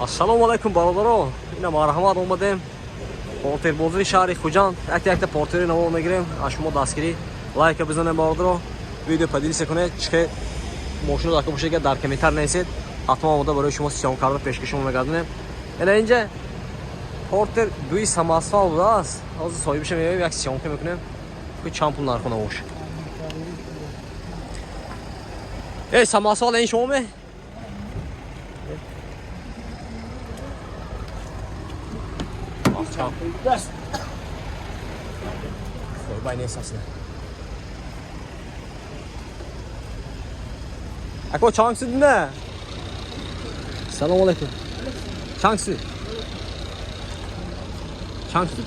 Assalomu alaykum barodaро. Ина марҳамат омадем. Портербозии шаҳри Хуҷанд. Як-як портери наво мегирем. Аз шумо дастгирӣ лайк бизанем бародаро. Видео подписка кунед. Чихе мошину дака бошед ки дар комментар нависед. ҳатман омода барои шумо сиём карда пешкашон мегардонем. Ина инҷа портер дуи самосвал будааст. Ҳозир соҳибаш мебинем, як сиёмка мекунем. Ки чанд пул нархона бош. Самосвал ин шумо ме? Ako changsi dinle. Selamun aleyküm. Changsi. Changsi.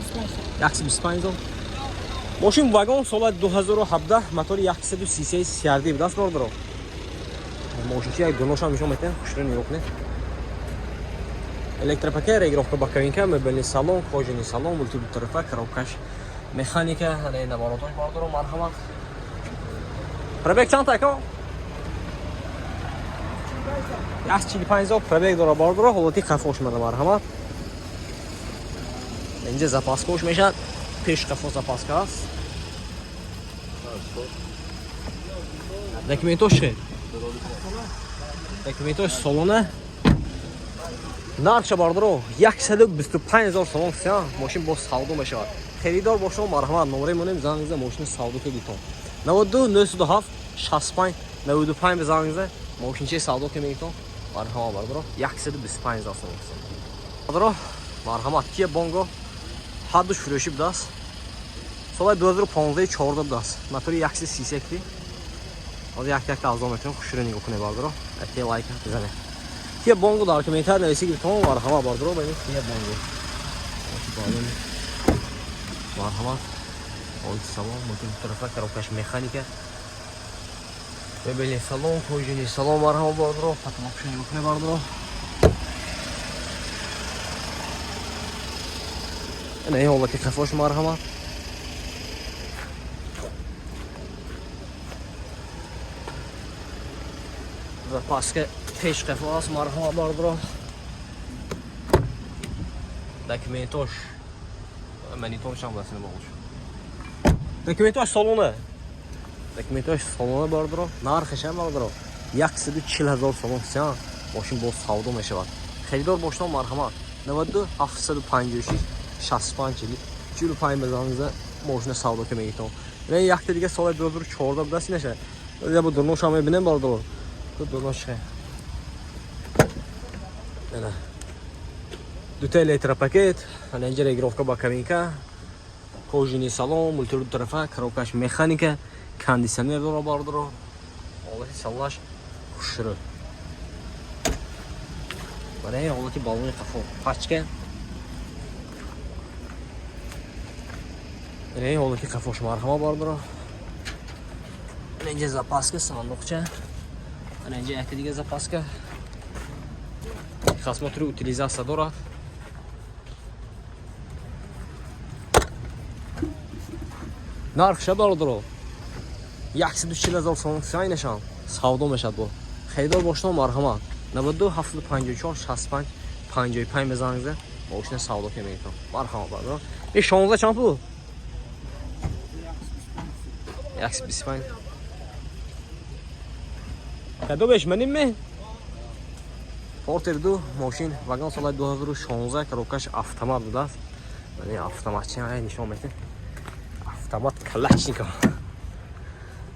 Yaksi 25 ol. Moşin vagon sola 2017 motori 133 siyardi bidas bordro. Moşinchi yak donosham mishom eten, xushrin yo'q ne. Электропакет, регулировка боковинка, мебельный салон, кожаный салон, мультитарифа, коробкаш, механика, наворотош бардору, марҳамат. Пробег чанд тако? 145 пробег дора бардору, ҳолати қафош мада марҳамат. Инҷа запаскош мешад, пеш қафо запаска аст. Документош ше? Документош салона. Нархша бардро 125000 сомон ся мошин бо савдо мешавад. Херидор бошо марҳамат номере монем зангизе мошин савдо ки гитон 92 907 65 95 безангизе мошинче савдо ки мегитон марҳамат бардро 125000 сомон ся бардро марҳамат Kia Bongo ҳадуш фурӯши будаст соли 2015 14 будаст мотори 130 ки ҳозир як авзо метавонем хушро нигоҳ кунед бардро ати лайк бизанед Kia Bongo дар комментар нависед тамом марҳамат бардро бинед Kia Bongo марҳамат олди салон мультитарафа коробкаш механика мебельный салон кожаный салон марҳамат бардро потолокш нигоҳ кунед бардро ина ин ҳолати қафош марҳамат запаска пеш қафо аст марҳамат бардро документош монитормшам дастин боғош документош салона бардро нархешам бардро 140000 сомон ся мошин бо савдо мешавад херидор бошто марҳамат 92 756 65 45 мезанза мошина савдо ки мегитон ин якта дига соли 2014 будаст неша я бо дурношам мебинем бардро то дурноше ана дута электропакет ана инҷа регулировка боковинка кожаный салон мультитарафа коробкаш механика кондиционер дора бардро ҳолати салонаш хушро барои ҳолати балони қафо пачка ин ҳолати қафош марҳамат бардро инҷа запаска сандуқча ана инҷа якта дига запаска хасмотри утилизация дорад нархша бардро 140000 сомон сайнашан савдо мешад бо херидор бошто марҳамат 92 754 65 55 мезангизе мошина савдо ки мегитон марҳамат бардро ин 16 чанд пул 125 кадо беш маним ме Портер 2 мошин вагон соли 2016 коробкаш автомат будааст. Мани автоматчи нишон метем. Автомат Kalashnikov.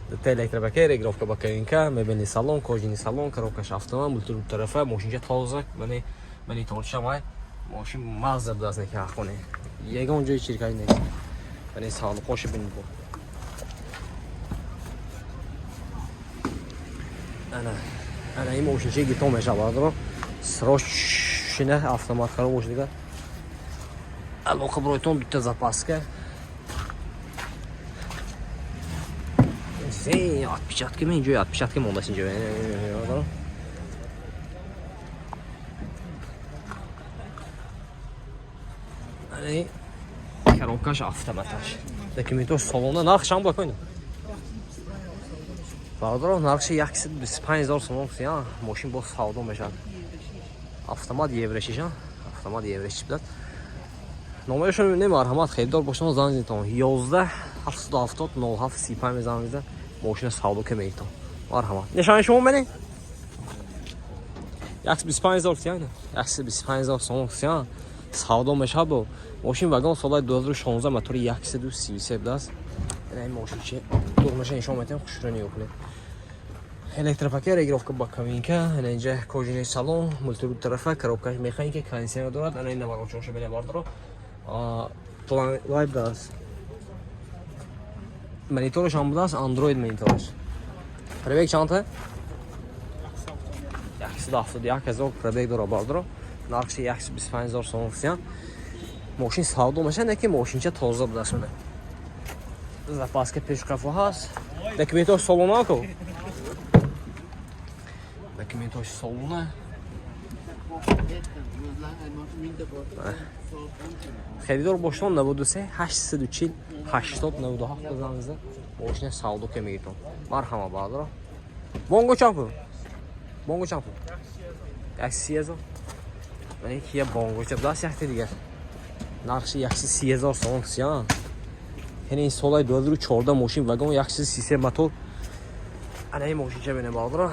Дута электропакет, регулировка боковинка, мебельный салон, кожаный салон, коробкаш автомат, мультитарафа, мошинча тоза. Мани торшамай мошин мазза будааст неки ахоне. Ягон ҷои чиркай нест. Мани сандуқош бинед бо. Ана ин мошинчи гитон мешавадро. Срочно автомат қаро бош дига. Алоқа бройтон дута запаска. Зе отпечатки мен ҷои отпечатки мондаст инҷо. Ани коробкаш автоматаш. Документош салона нархшам бакоин. Бардро нархши 125000 сомон ся мошин бо савдо мешад. Avtomat еврошишан. Avtomat еврошиш будад. Номершон мебинем марҳамат херидор бошам занг зинтон 11 770 07 35 занг мошина савдо ка меитон. Марҳамат. Нишони шумо мене? 125,000 тиана. 125,000 сом тиана. Савдо мешад бо мошин вагон соли 2016 мотори 133 будаст. Ин мошин чи дурмаша нишон метем хушрони ёкунед. Электропакет, регировка ба кабинка, инҷа кожини салон, мультирул тарафа, коробкаи механика, кондитсионер дорад, ана ин наворочоша бене бардро. План лайв даст. Мониторш ҳам будаст, Android мониторш. Пробег чанта? 171,000 пробег дора бардро. Нархши 125,000 сом фиан. Мошин савдо мешад, неки мошинча тоза будаст мена. Запаска пешкафо ҳаст. Документош салона ко. Документош салона. Херидор бошон 93 840 80 97 базанза мошина савдо ка мегитон. Марҳама бардро. Бонго чампу. Бонго чампу. 130,000. Мани кия бонго чап даст яхте дигар. Нархши 130,000 сом сиан. Ин солай 2014 мошин вагон 133 мотор. Ана ин мошин ча бене бардро.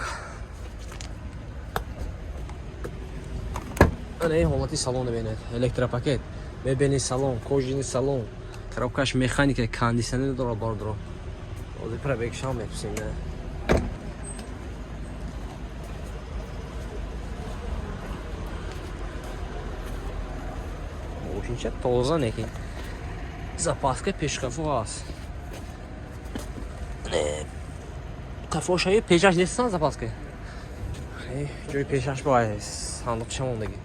Ана ин ҳолати салон бинед. Электропакет, мебини салон, кожини салон, коробкаш механика, кондитсионер дора бардро. Ози пробег шам мепсим не. Мошинча тоза неки. Запаска пешкафо ҳаст. Кафошаи пешаш нестан запаска. Ҷои пешаш бо сандуқша мондагӣ.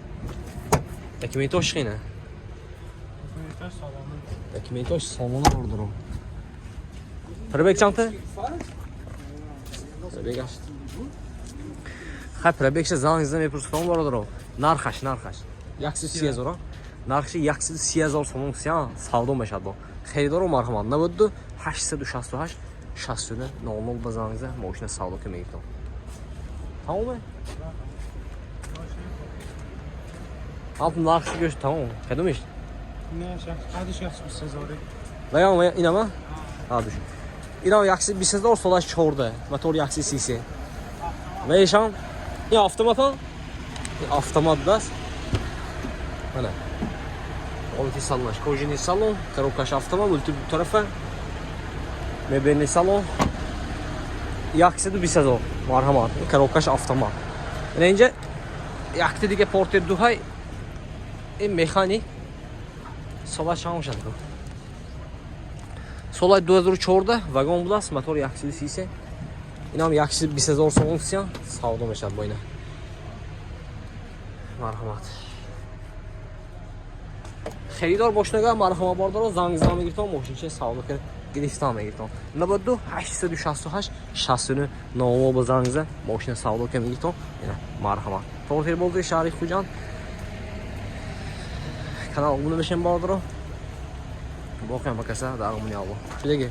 Документош хина. Документош салона бардро. Пробег чанта? Пробег аст. Хай пробегша занг мепурсам бардро. Нархаш. 130,000. Нархши 130,000 сом сиан савдо мешад бо. Херидору марҳамат 92 868 69 00 ба занг мошина савдо ка мегитон. Тамоме? Alt narxı göz tamam. Kadın işte. Ne şah? Hadi şah bir sezori. Dayan mı? İnama? Ha düşün. İnama yaksi bir sezor solaş çorda. Motor yaksi sisi. Ve yaşam? Ya avtomata? Avtomat das. Hani. Olti salon, kojini salon, коробкаш avtomat, multi bu tarafa. Mebelli salon. Yaksi de bir sezor. Marhamat. Коробкаш avtomat. Önce yakti dige porter duhay. این مکانیک سال شام شد. سال 2014 واگن بود است موتور 133. اینا هم 120,000 سوم سیان سودا میشد با اینا. مرحمت. خریدار باشنگاه مرحمت باردار زنگ میگیرم ماشین چه سودا کرد گرفتم میگیرم. 92 868 69 9 با زنگ ماشین سودا که میگیرم. اینا مرحمت. توفیر بولد شهری خوجان. Kanal abone olmayı bardırım. Bakın bakasa da abone olun. Şöyle